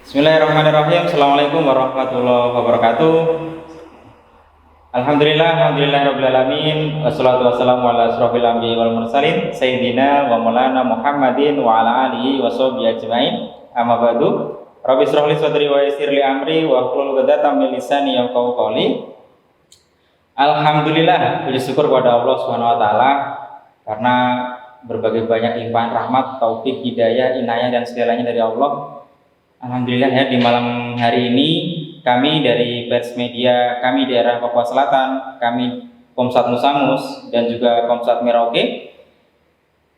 Bismillahirrahmanirrahim. Assalamualaikum warahmatullahi wabarakatuh. Alhamdulillahirabbil alamin. Wassalatu wassalamu ala asrofil anbiya'i wal mursalin sayyidina wa maulana Muhammadin wa ala alihi washabihi ajmain. Amma ba'du. Rabbi shrah li sadri wa yassir li amri wa hlul 'uqdatam min lisani yafqahu qawli. Alhamdulillah, puji syukur kepada Allah Subhanahu wa taala karena berbagai banyak limpahan rahmat, taufik, hidayah, inayah dan segalanya dari Allah. Alhamdulillah ya, di malam hari ini kami dari Pers Media, kami daerah Papua Selatan, kami Komsat Musamus dan juga Komsat Merauke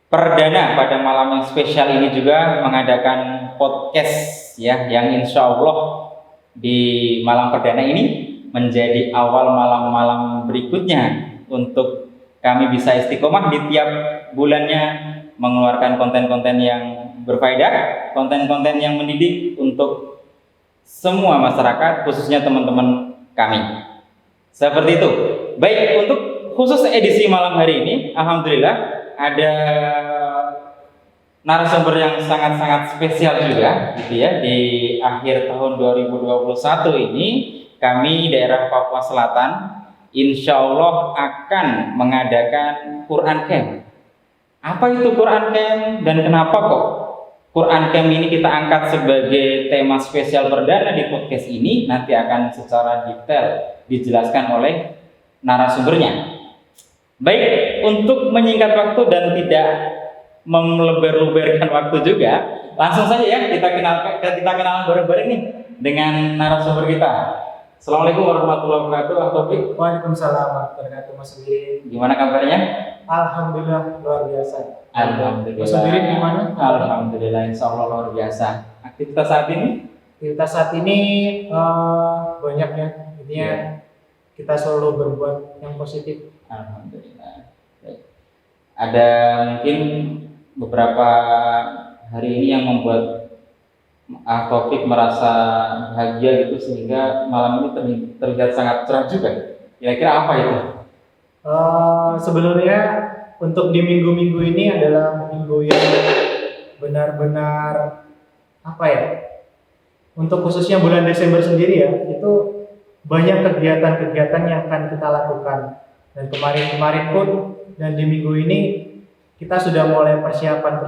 perdana pada malam yang spesial ini juga mengadakan podcast ya, yang insya Allah di malam perdana ini menjadi awal malam-malam berikutnya untuk kami bisa istiqomah di tiap bulannya mengeluarkan konten-konten yang berfaedah, konten-konten yang mendidik untuk semua masyarakat, khususnya teman-teman kami. Seperti itu. Baik, untuk khusus edisi malam hari ini, alhamdulillah ada narasumber yang sangat-sangat spesial juga, gitu ya. Di akhir tahun 2021 ini, kami daerah Papua Selatan, insya Allah akan mengadakan Quran Camp. Apa itu Quran Camp dan kenapa kok Quran Camp ini kita angkat sebagai tema spesial perdana di podcast ini? Nanti akan secara detail dijelaskan oleh narasumbernya. Baik, untuk menyingkat waktu dan tidak melebar-lebarkan waktu juga, langsung saja ya kita kenalan bareng-bareng nih dengan narasumber kita. Assalamualaikum warahmatullahi wabarakatuh, Taufik. Waalaikumsalam warahmatullahi wabarakatuh, Mas Wirin. Gimana kabarnya? Alhamdulillah luar biasa. Alhamdulillah. Mas Wirin gimana? Alhamdulillah, insya Allah luar biasa. Aktivitas saat ini? Aktivitas saat ini banyak ya. Intinya kita selalu berbuat yang positif. Alhamdulillah. Baik. Ada mungkin beberapa hari ini yang membuat Taufik merasa bahagia gitu sehingga malam ini terlihat sangat cerah juga. Kira-kira apa itu? Sebenarnya untuk di minggu-minggu ini adalah minggu yang benar-benar apa ya? Untuk khususnya bulan Desember sendiri ya, itu banyak kegiatan-kegiatan yang akan kita lakukan. Dan kemarin-kemarin pun dan di minggu ini kita sudah mulai persiapan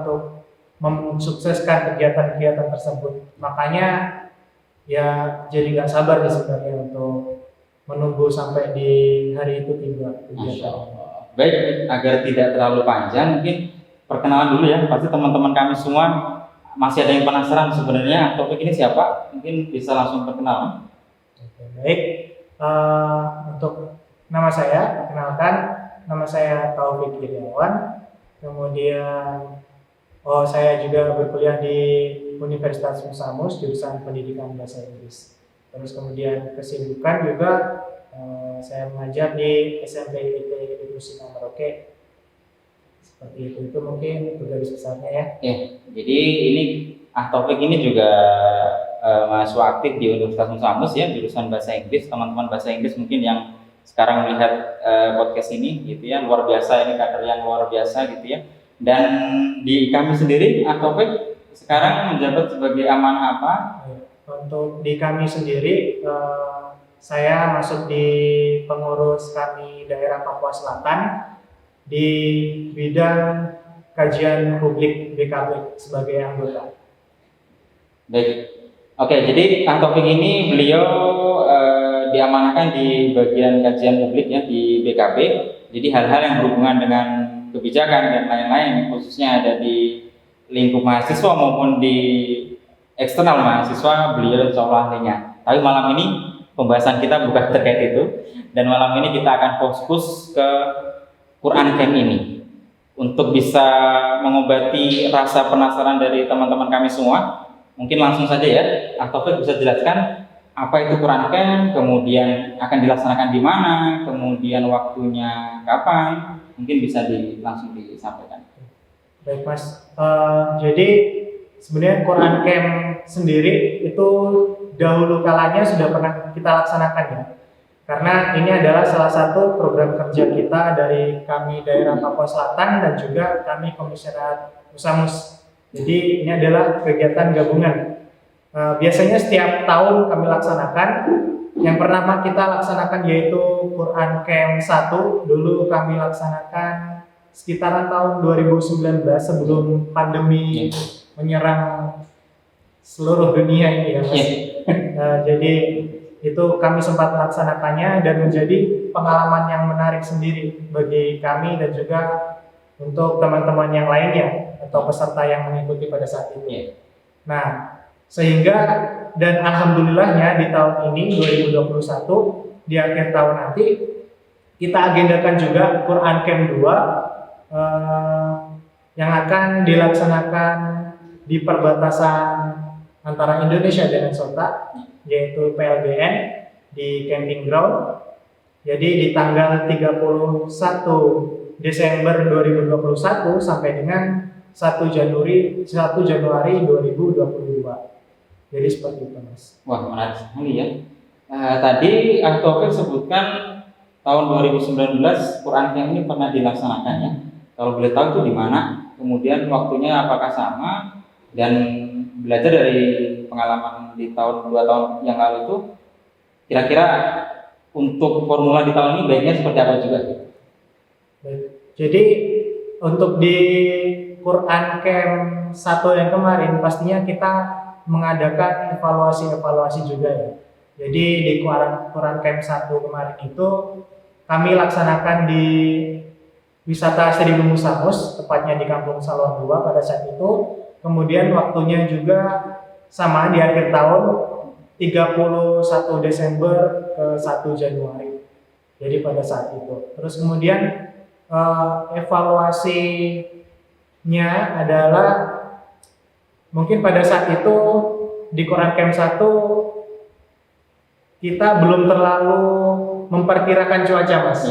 untuk mensukseskan kegiatan-kegiatan tersebut. Makanya ya jadi nggak sabar nih sebenarnya untuk menunggu sampai di hari itu tiba. Masya Allah. Baik, agar tidak terlalu panjang, mungkin perkenalan dulu ya. Pasti teman-teman kami semua masih ada yang penasaran sebenarnya Taufik ini siapa? Mungkin bisa langsung perkenalan. Baik, untuk nama saya, perkenalkan, nama saya Taufik Iriawan. Kemudian saya juga berkuliah di Universitas Musamus jurusan Pendidikan Bahasa Inggris. Terus kemudian kesibukan juga saya mengajar di SMP ITT Ibnu Sina Merauke. Seperti itu mungkin garis besarnya ya. Jadi ini Taufik ini juga mahasiswa aktif di Universitas Musamus ya, jurusan Bahasa Inggris. Teman-teman Bahasa Inggris mungkin yang sekarang melihat podcast ini gitu ya, luar biasa, ini kader yang luar biasa gitu ya. Dan di kami sendiri, Taufik sekarang menjabat sebagai amanah apa? Untuk di kami sendiri, saya masuk di pengurus kami daerah Papua Selatan di bidang kajian publik BKP sebagai anggota. Baik, oke. Jadi Taufik ini beliau diamanahkan di bagian kajian publik ya di BKP. Jadi hal-hal yang berhubungan dengan kebijakan dan lain-lain, khususnya ada di lingkup mahasiswa maupun di eksternal mahasiswa, beliau insya Allah ahlinya. Tapi malam ini pembahasan kita bukan terkait itu, dan malam ini kita akan fokus ke Quran Camp ini untuk bisa mengobati rasa penasaran dari teman-teman kami semua. Mungkin langsung saja ya, Taufik bisa jelaskan apa itu Quran Camp, kemudian akan dilaksanakan di mana, kemudian waktunya kapan. Mungkin bisa langsung disampaikan. Baik Mas, jadi sebenarnya Quran Camp sendiri itu dahulu kalanya sudah pernah kita laksanakan ya. Karena ini adalah salah satu program kerja kita dari kami daerah Papua Selatan dan juga kami Komisariat Musamus. Jadi ini adalah kegiatan gabungan Biasanya setiap tahun kami laksanakan. Yang pertama kita laksanakan yaitu Quran Camp 1. Dulu kami laksanakan sekitaran tahun 2019 sebelum pandemi menyerang seluruh dunia ini ya Mas. Jadi itu kami sempat melaksanakannya dan menjadi pengalaman yang menarik sendiri bagi kami dan juga untuk teman-teman yang lainnya atau peserta yang mengikuti pada saat itu. Nah, sehingga dan alhamdulillahnya di tahun ini 2021 di akhir tahun nanti kita agendakan juga Quran Camp 2 yang akan dilaksanakan di perbatasan antara Indonesia dengan Sota, yaitu PLBN di camping ground. Jadi di tanggal 31 Desember 2021 sampai dengan 1 Januari 2022. Jadi seperti itu Mas. Wah, menarik sekali ya. Tadi Taufik sebutkan tahun 2019 Quran Camp ini pernah dilaksanakan ya. Kalau boleh tahu itu di mana? Kemudian waktunya apakah sama? Dan belajar dari pengalaman di tahun 2 tahun yang lalu itu, kira-kira untuk formula di tahun ini baiknya seperti apa juga? Jadi untuk di Quran Camp 1 yang kemarin pastinya kita mengadakan evaluasi juga ya. Jadi di Quran Camp 1 kemarin itu kami laksanakan di wisata Seribu Musamus, tepatnya di Kampung Salon 2 pada saat itu. Kemudian waktunya juga sama di akhir tahun 31 Desember ke 1 Januari. Jadi pada saat itu. Terus kemudian evaluasinya adalah mungkin pada saat itu di Quran Camp 1 kita belum terlalu memperkirakan cuaca Mas.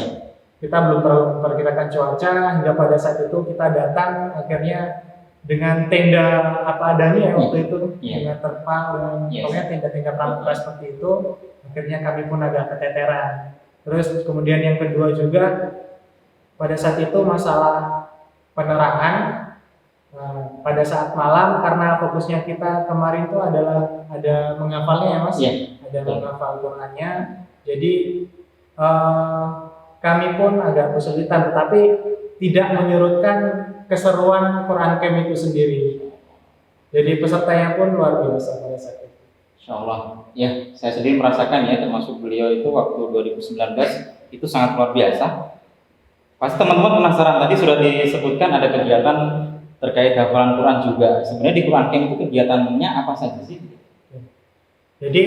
Kita belum terlalu memperkirakan cuaca hingga pada saat itu kita datang akhirnya dengan tenda apa adanya waktu itu dengan terpal dan pokoknya tenda-tenda pramuka seperti itu. Akhirnya kami pun agak keteteran. Terus kemudian yang kedua juga pada saat itu masalah penerangan. Pada saat malam karena fokusnya kita kemarin itu adalah ada menghafalnya ya Mas, ada menghafal Qurannya. Jadi kami pun agak kesulitan, tetapi tidak menyurutkan keseruan Quran Camp itu sendiri. Jadi pesertanya pun luar biasa pada saat itu. Insya Allah. Ya, saya sendiri merasakan ya, termasuk beliau itu waktu 2019 itu sangat luar biasa. Pasti teman-teman penasaran, tadi sudah disebutkan ada kegiatan terkait hafalan Quran juga. Sebenarnya di Quran Camp itu kegiatannya apa saja sih? Jadi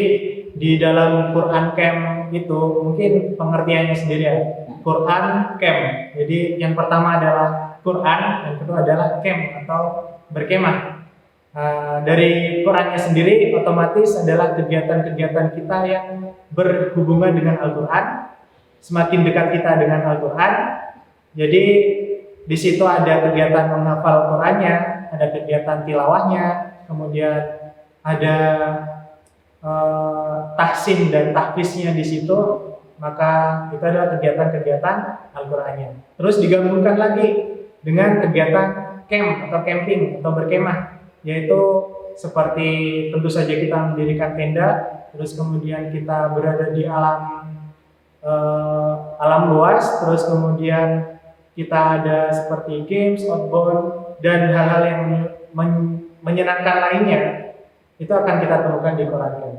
di dalam Quran Camp itu mungkin pengertiannya sendiri ya. Quran Camp. Jadi yang pertama adalah Quran, yang kedua adalah camp atau berkemah. Dari Qurannya sendiri otomatis adalah kegiatan-kegiatan kita yang berhubungan dengan Al-Quran. Semakin dekat kita dengan Al-Quran, jadi di situ ada kegiatan menghafal Qurannya, ada kegiatan tilawahnya, kemudian ada tahsin dan tahfiznya di situ, maka itu adalah kegiatan-kegiatan Al-Qurannya. Terus digabungkan lagi dengan kegiatan camp atau camping atau berkemah, yaitu seperti tentu saja kita mendirikan tenda, terus kemudian kita berada di alam luas, terus kemudian kita ada seperti games, outbound, dan hal-hal yang menyenangkan lainnya. Itu akan kita temukan di Quran Camp.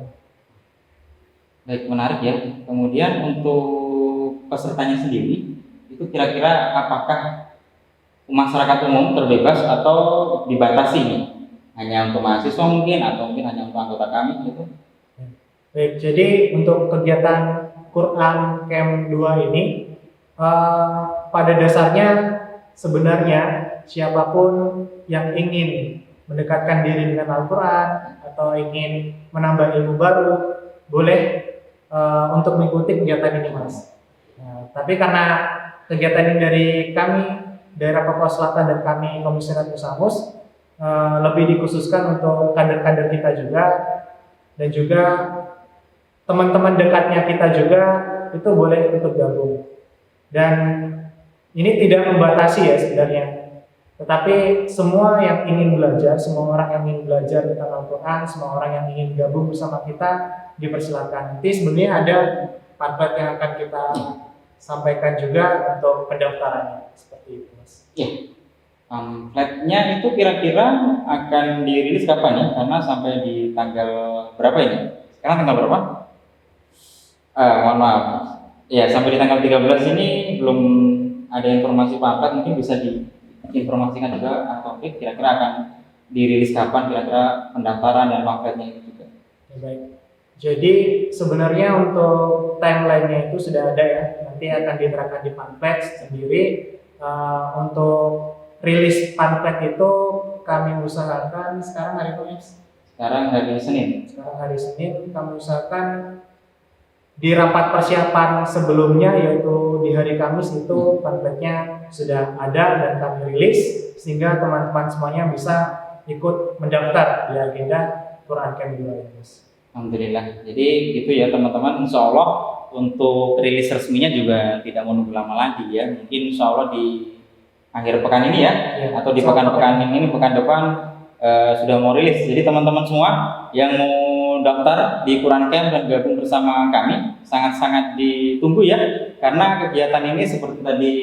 Baik, menarik ya. Kemudian untuk pesertanya sendiri, itu kira-kira apakah masyarakat umum terbebas atau dibatasi nih? Hanya untuk mahasiswa mungkin, atau mungkin hanya untuk anggota kami gitu? Baik, jadi untuk kegiatan Quran Camp 2 ini, pada dasarnya sebenarnya siapapun yang ingin mendekatkan diri dengan Al-Quran atau ingin menambah ilmu baru boleh untuk mengikuti kegiatan ini Mas. Tapi karena kegiatan ini dari kami daerah Papua Selatan dan kami Komisariat Musamus lebih dikhususkan untuk kader-kader kita juga, dan juga teman-teman dekatnya kita juga itu boleh ikut gabung. Dan ini tidak membatasi ya sebenarnya. Tetapi semua yang ingin belajar, semua orang yang ingin belajar tentang Al-Quran, semua orang yang ingin gabung bersama kita, dipersilakan. Nanti sebenarnya ada pamflet yang akan kita sampaikan juga untuk pendaftarannya. Seperti itu, Mas. Ya, pamfletnya itu kira-kira akan dirilis kapan ya? Karena sampai di tanggal berapa ini? Sekarang tanggal berapa? Mohon maaf. Ya, sampai di tanggal 13 ini belum ada informasi pamflet, mungkin bisa diinformasikan juga atau kira-kira akan dirilis kapan kira-kira pendaftaran dan pamfletnya itu juga. Ya, baik. Jadi sebenarnya untuk timeline-nya itu sudah ada ya. Nanti akan diterangkan di pamflet sendiri. Untuk rilis pamflet itu kami usahakan sekarang hari apa? Sekarang hari Senin. Sekarang hari Senin kami usahakan di rapat persiapan sebelumnya, yaitu di hari Kamis itu pamfletnya sudah ada dan kami rilis sehingga teman-teman semuanya bisa ikut mendaftar di agenda Quran Camp 2 ini. Alhamdulillah. Jadi gitu ya teman-teman. Insya Allah untuk rilis resminya juga tidak menunggu lama lagi ya. Mungkin insya Allah di akhir pekan ini ya, atau di pekan-pekan ini, pekan depan sudah mau rilis. Jadi teman-teman semua yang mau daftar di Quran Camp dan gabung bersama kami sangat-sangat ditunggu ya. Karena kegiatan ini seperti tadi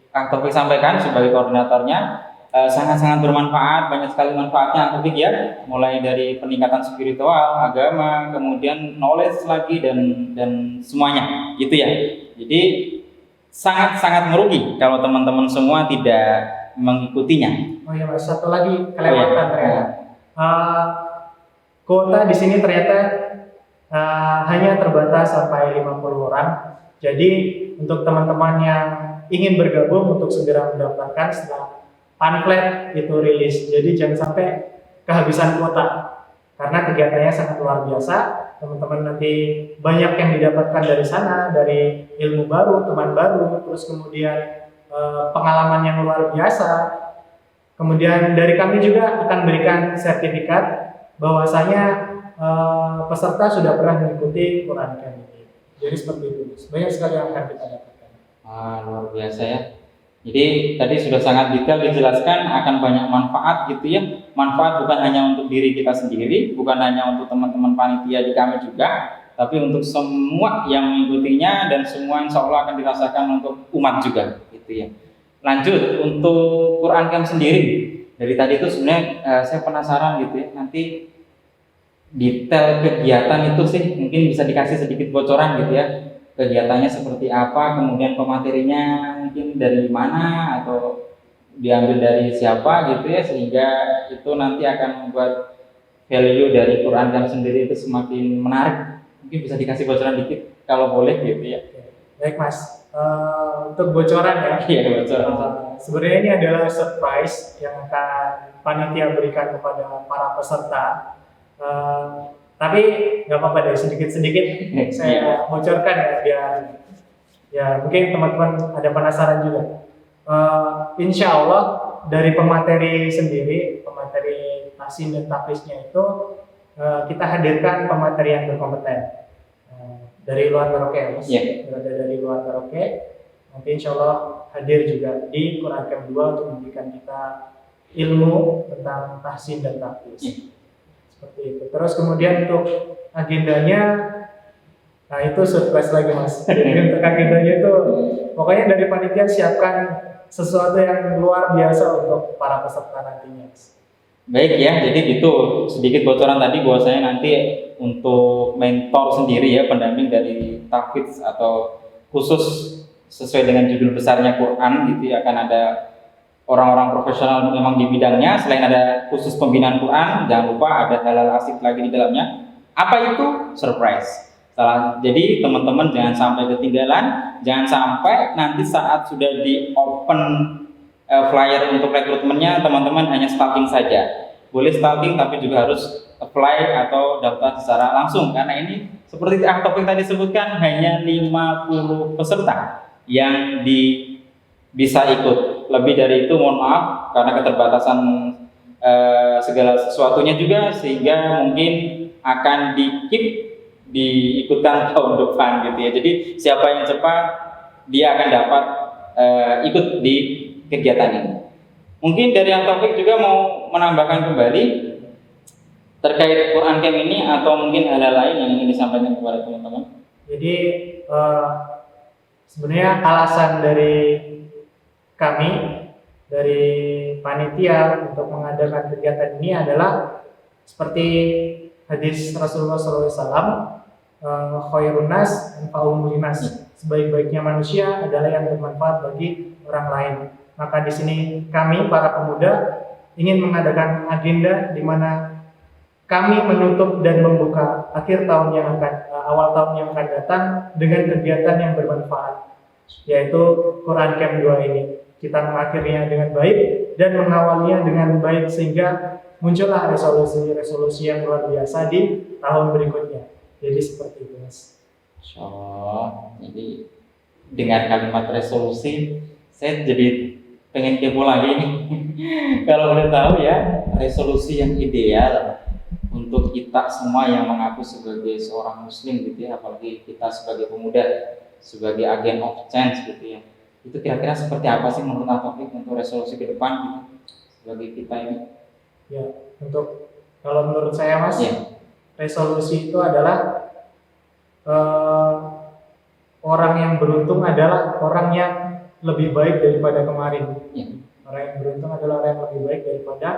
Kang Taufik sampaikan sebagai koordinatornya, sangat-sangat bermanfaat, banyak sekali manfaatnya Taufik ya, mulai dari peningkatan spiritual, agama, kemudian knowledge lagi dan semuanya gitu ya. Jadi sangat-sangat merugi kalau teman-teman semua tidak mengikutinya. Oh iya Mas, satu lagi kelewatan ternyata. Kuota di sini ternyata hanya terbatas sampai 50 orang. Jadi untuk teman-teman yang ingin bergabung untuk segera mendaftarkan setelah pamflet itu rilis. Jadi jangan sampai kehabisan kuota karena kegiatannya sangat luar biasa. Teman-teman nanti banyak yang didapatkan dari sana, dari ilmu baru, teman baru, terus kemudian pengalaman yang luar biasa. Kemudian dari kami juga akan berikan sertifikat bahwasanya peserta sudah pernah mengikuti Quran Camp ini. Jadi seperti itu. Banyak sekali yang akan kita dapatkan. Luar biasa ya. Jadi tadi sudah sangat detail dijelaskan, akan banyak manfaat gitu ya. Manfaat bukan hanya untuk diri kita sendiri, bukan hanya untuk teman-teman panitia di kami juga, tapi untuk semua yang mengikutinya dan semua insya Allah akan dirasakan untuk umat juga gitu ya. Lanjut untuk Quran Camp sendiri. Dari tadi itu sebenarnya saya penasaran gitu ya. Nanti detail kegiatan itu sih mungkin bisa dikasih sedikit bocoran gitu ya. Kegiatannya seperti apa, kemudian pematerinya mungkin dari mana atau diambil dari siapa gitu ya, sehingga itu nanti akan membuat value dari Quran Camp sendiri itu semakin menarik. Mungkin bisa dikasih bocoran dikit kalau boleh gitu ya. Baik Mas, untuk bocoran ya. Iya, bocoran. Sebenarnya ini adalah surprise yang akan panitia berikan kepada para peserta. Tapi nggak apa-apa deh, sedikit-sedikit saya bocorkan ya, biar ya mungkin teman-teman ada penasaran juga. Insya Allah dari pemateri sendiri, pemateri tahsin dan tafsirnya itu kita hadirkan pemateri yang berkompeten dari luar Merauke, Mas. Berada dari luar Merauke. Nanti insya Allah hadir juga di Quran Camp 2 untuk memberikan kita ilmu tentang tahsin dan tafsir. Seperti itu. Terus kemudian untuk agendanya, nah itu surprise lagi Mas. Jadi untuk agendanya itu pokoknya dari panitia siapkan sesuatu yang luar biasa untuk para peserta nantinya. Baik ya, jadi gitu sedikit bocoran tadi bahwasanya nanti untuk mentor sendiri ya, pendamping dari tahfidz atau khusus sesuai dengan judul besarnya Quran gitu ya, akan ada orang-orang profesional memang di bidangnya. Selain ada khusus pembinaan Quran, jangan lupa ada halal asik lagi di dalamnya. Apa itu? Surprise. Jadi teman-teman jangan sampai ketinggalan, jangan sampai nanti saat sudah di open flyer untuk rekrutmennya teman-teman hanya stalking saja. Boleh stalking tapi juga harus apply atau daftar secara langsung, karena ini seperti topik tadi sebutkan hanya 50 peserta yang bisa ikut. Lebih dari itu mohon maaf karena keterbatasan segala sesuatunya juga, sehingga mungkin akan diikutkan tahun depan gitu ya. Jadi siapa yang cepat dia akan dapat ikut di kegiatan ini. Mungkin dari Taufik juga mau menambahkan kembali terkait Quran Camp ini atau mungkin hal lain yang ingin disampaikan kepada teman-teman. Jadi sebenarnya alasan dari kami dari panitia untuk mengadakan kegiatan ini adalah seperti hadis Rasulullah SAW, khairun nas anfa'uhum linnas, sebaik-baiknya manusia adalah yang bermanfaat bagi orang lain. Maka di sini kami para pemuda ingin mengadakan agenda di mana kami menutup dan membuka akhir tahun yang akan awal tahun yang akan datang dengan kegiatan yang bermanfaat, yaitu Quran Camp 2 ini. Kita mengakhirinya dengan baik dan mengawalnya dengan baik sehingga muncullah resolusi-resolusi yang luar biasa di tahun berikutnya. Jadi seperti itu, Mas. Jadi dengar kalimat resolusi, saya jadi pengen kepo lagi nih. Kalau boleh tahu ya, resolusi yang ideal untuk kita semua yang mengaku sebagai seorang muslim gitu ya, apalagi kita sebagai pemuda, sebagai agen of change gitu ya. Itu kira-kira seperti apa sih menurut Taufik untuk resolusi ke depan gitu sebagai kita ini? Ya, kalau menurut saya, Mas, resolusi itu adalah orang yang beruntung adalah orang yang lebih baik daripada kemarin. Orang yang beruntung adalah orang yang lebih baik daripada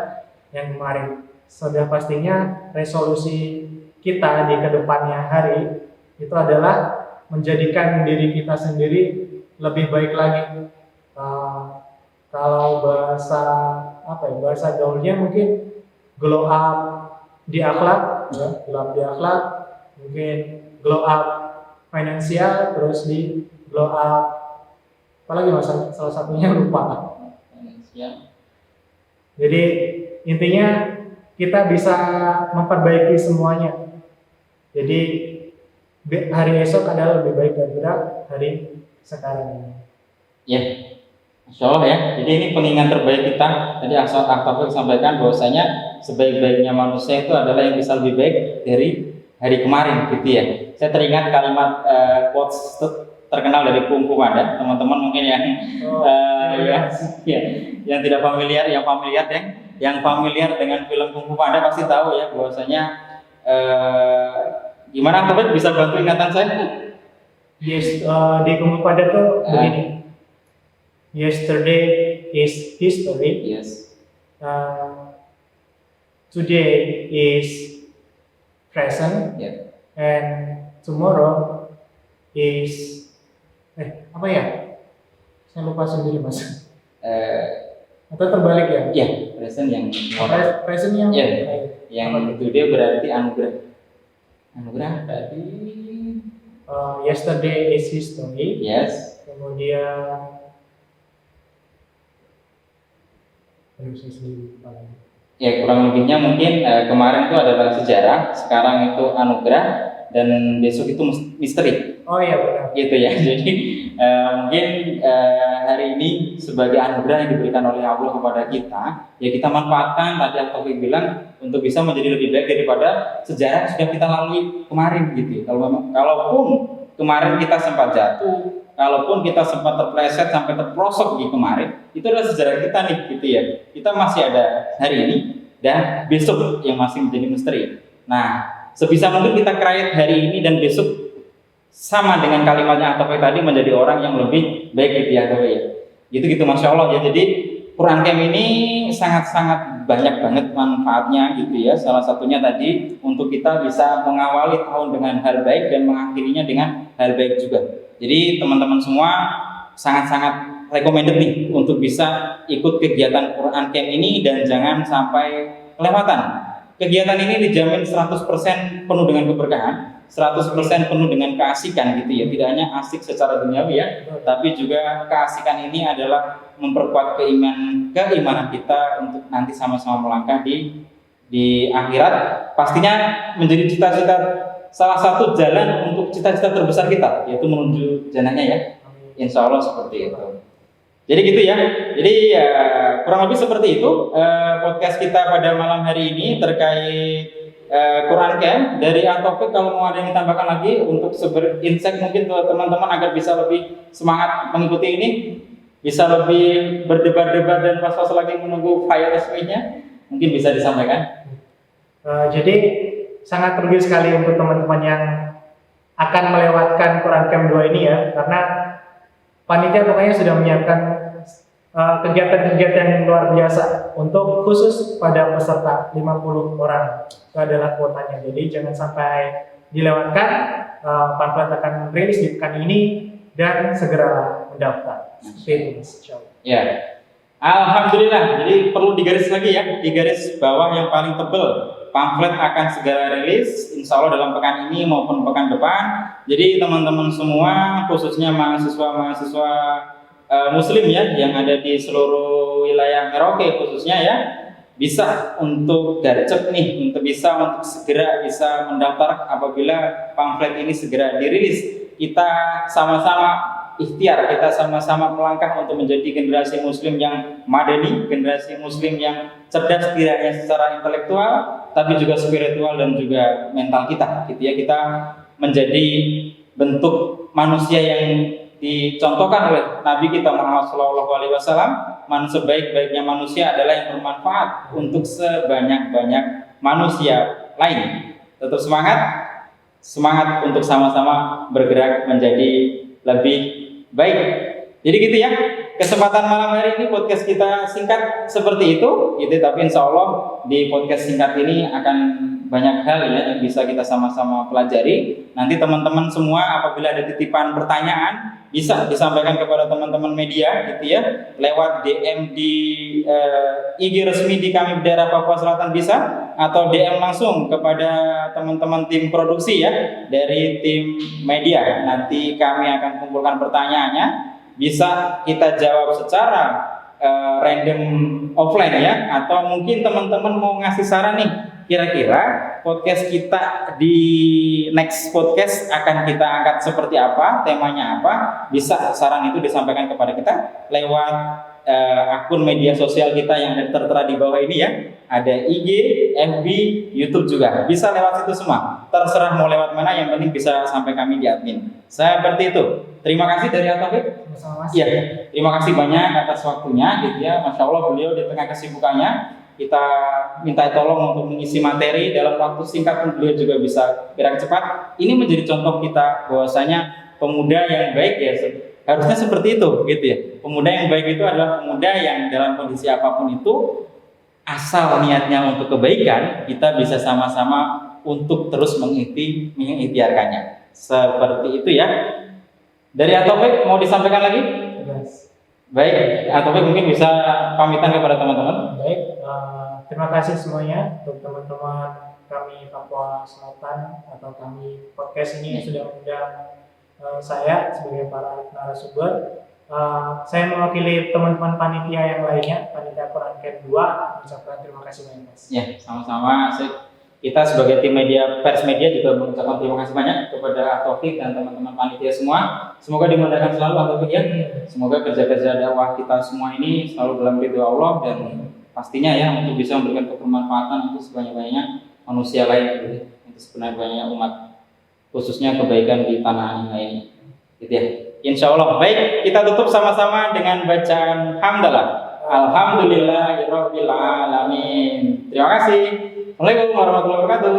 yang kemarin. Sudah pastinya resolusi kita di kedepannya hari itu adalah menjadikan diri kita sendiri lebih baik lagi. Kalau bahasa gaulnya mungkin glow up di akhlak, glow up di akhlak, mungkin glow up finansial, terus di glow up apalagi Mas, salah satunya lupa. Jadi intinya kita bisa memperbaiki semuanya. Jadi hari esok adalah lebih baik daripada hari sekarang ini. Ya, Masya Allah ya. Jadi ini pengingat terbaik kita. Tadi Taufik sampaikan bahwasanya sebaik-baiknya manusia itu adalah yang bisa lebih baik dari hari kemarin, gitu ya. Saya teringat kalimat quotes terkenal dari Kung Fu Panda. Teman-teman mungkin yang tidak familiar, yang familiar dengan film Kung Fu Panda pasti tahu ya bahwasanya gimana Taufik bisa bantu ingatan saya? Yes, di Kung Fu Panda tuh begini. Yesterday is history. Yes. Today is present. Yeah. And tomorrow is apa ya? Saya lupa sendiri, Mas. Atau terbalik ya? Iya, present yang tomorrow. Present yang yang today berarti anugerah. Anugerah berarti yesterday is history. Yes. Kemudian ya kurang lebihnya mungkin kemarin itu adalah sejarah, sekarang itu anugerah, dan besok itu misteri. Oh iya benar. Gitu ya. Jadi mungkin hari ini sebagai anugerah yang diberikan oleh Allah kepada kita, ya kita manfaatkan tadi yang Taufik bilang untuk bisa menjadi lebih baik daripada sejarah yang sudah kita lalui kemarin gitu. Kalaupun kemarin kita sempat jatuh, kalaupun kita sempat terpleset sampai terprosok di kemarin, itu adalah sejarah kita nih gitu ya. Kita masih ada hari ini dan besok yang masih menjadi misteri. Nah, sebisa mungkin kita create hari ini dan besok sama dengan kalimatnya Taufik tadi, menjadi orang yang lebih baik gitu ya Taufik ya. Gitu Masya Allah ya. Jadi Quran Camp ini sangat-sangat banyak banget manfaatnya gitu ya. Salah satunya tadi untuk kita bisa mengawali tahun dengan hal baik dan mengakhirinya dengan hal baik juga. Jadi teman-teman semua sangat-sangat recommended nih untuk bisa ikut kegiatan Quran Camp ini dan jangan sampai kelewatan. Kegiatan ini dijamin 100% penuh dengan keberkahan, 100% penuh dengan keasikan gitu ya. Tidak hanya asik secara duniawi ya, tapi juga keasikan ini adalah memperkuat keimanan kita untuk nanti sama-sama melangkah di akhirat. Pastinya menjadi cita-cita, salah satu jalan untuk cita-cita terbesar kita, yaitu menuju jannahnya ya. Insya Allah seperti itu. Jadi gitu ya. Jadi ya kurang lebih seperti itu podcast kita pada malam hari ini terkait Quran Camp dari Taufik. Kalau mau ada yang ditambahkan lagi untuk insight mungkin buat teman-teman agar bisa lebih semangat mengikuti ini, bisa lebih berdebat-debat dan was-was lagi menunggu file resminya, mungkin bisa disampaikan. Jadi sangat rugi sekali untuk teman-teman yang akan melewatkan Quran Camp 2 ini ya, karena panitia pokoknya sudah menyiapkan kegiatan-kegiatan yang luar biasa untuk khusus pada peserta 50 orang. Itu adalah kuotanya. Jadi jangan sampai dilewatkan. Pamflet akan rilis di pekan ini dan segera mendaftar. Seperti itu, insyaallah. Ya. Alhamdulillah. Jadi perlu digaris lagi ya, digaris bawah yang paling tebal. Pamflet akan segera rilis, insya Allah dalam pekan ini maupun pekan depan. Jadi teman-teman semua, khususnya mahasiswa-mahasiswa Muslim ya, yang ada di seluruh wilayah Merauke khususnya ya, bisa untuk garcep nih, untuk segera bisa mendaftar apabila pamflet ini segera dirilis. Kita sama-sama ikhtiar, kita sama-sama melangkah untuk menjadi generasi Muslim yang madani, generasi Muslim yang cerdas tidak hanya secara intelektual, tapi juga spiritual dan juga mental kita. Gitu ya, kita menjadi bentuk manusia yang dicontohkan oleh Nabi kita Muhammad SAW. Sebaik-baiknya manusia adalah yang bermanfaat untuk sebanyak-banyak manusia lain. Tetap semangat untuk sama-sama bergerak menjadi lebih baik. Jadi gitu ya, kesempatan malam hari ini podcast kita singkat seperti itu gitu, tapi insya Allah di podcast singkat ini akan banyak hal ya yang bisa kita sama-sama pelajari. Nanti teman-teman semua apabila ada titipan pertanyaan bisa disampaikan kepada teman-teman media gitu ya, lewat DM di IG resmi di kami daerah Papua Selatan bisa, atau DM langsung kepada teman-teman tim produksi ya dari tim media. Nanti kami akan kumpulkan pertanyaannya, bisa kita jawab secara random offline ya, atau mungkin teman-teman mau ngasih saran nih, kira-kira podcast kita di next podcast akan kita angkat seperti apa, temanya apa, bisa saran itu disampaikan kepada kita lewat akun media sosial kita yang tertera di bawah ini ya. Ada IG, FB, YouTube juga. Bisa lewat situ semua. Terserah mau lewat mana, yang penting bisa sampai kami di admin. Seperti itu. Terima kasih dari Atofik. Iya, terima kasih banyak atas waktunya gitu ya. Masya Allah beliau di tengah kesibukannya, kita minta tolong untuk mengisi materi dalam waktu singkat pun beliau juga bisa gerak cepat. Ini menjadi contoh kita bahwasanya pemuda yang baik ya harusnya seperti itu gitu ya. Pemuda yang baik itu adalah pemuda yang dalam kondisi apapun itu, asal niatnya untuk kebaikan, kita bisa sama-sama untuk terus mengikhtiarkannya. Seperti itu ya. Dari Atofik mau disampaikan lagi? Yes. Baik, Atofik mungkin bisa pamitan kepada teman-teman. Baik, terima kasih semuanya untuk teman-teman kami Papua Selatan atau kami podcast ini sudah mengundang saya sebagai para narasumber. Saya mewakili teman-teman panitia yang lainnya, panitia Quran Camp 2, mengucapkan terima kasih banyak, Mas. Ya, sama-sama. Kita sebagai tim media, pers media juga mengucapkan terima kasih banyak kepada Taufik dan teman-teman panitia semua. Semoga dimudahkan selalu Taufik ya. Semoga kerja-kerja dakwah kita semua ini selalu dalam ridho Allah, dan pastinya ya untuk bisa memberikan kebermanfaatan untuk sebanyak-banyaknya manusia lain, untuk sebanyak-banyaknya umat, khususnya kebaikan di tanah ini. Gitu ya. Insya Allah. Baik, kita tutup sama-sama dengan bacaan hamdalah. Alhamdulillahirabbil alamin. Terima kasih. Assalamualaikum warahmatullahi wabarakatuh.